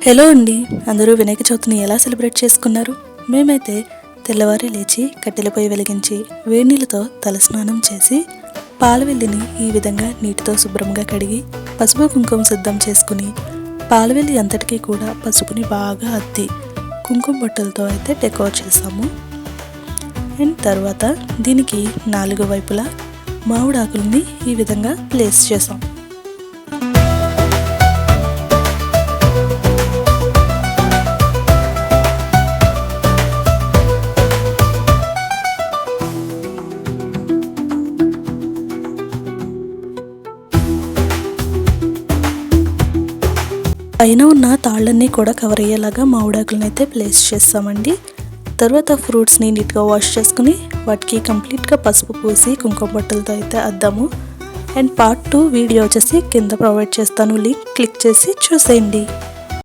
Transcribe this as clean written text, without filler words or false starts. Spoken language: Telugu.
హలో అండి, అందరూ వినాయక చవితిని ఎలా సెలబ్రేట్ చేసుకున్నారు? మేమైతే తెల్లవారి లేచి కట్టెల పొయ్యి వెలిగించి వేడి నీళ్ళతో తలస్నానం చేసి పాలవెల్లిని ఈ విధంగా నీటితో శుభ్రంగా కడిగి పసుపు కుంకుమ సిద్ధం చేసుకుని పాలవెల్లి అంతటికీ కూడా పసుపుని బాగా అద్ది కుంకుమ బొట్టలతో అయితే డెకోర్ చేసాము. అండ్ తర్వాత దీనికి 4 వైపులా మామిడాకుల్ని ఈ విధంగా ప్లేస్ చేసాం. పైన ఉన్న తాళ్ళన్నీ కూడా కవర్ అయ్యేలాగా మామిడాకులను అయితే ప్లేస్ చేస్తామండి. తర్వాత ఫ్రూట్స్ని నీట్గా వాష్ చేసుకుని వాటికి కంప్లీట్గా పసుపు పూసి కుంకుమ బొట్టలతో అయితే అద్దాము. అండ్ పార్ట్ 2 వీడియో వచ్చేసి కింద ప్రొవైడ్ చేస్తాను, లింక్ క్లిక్ చేసి చూసేయండి.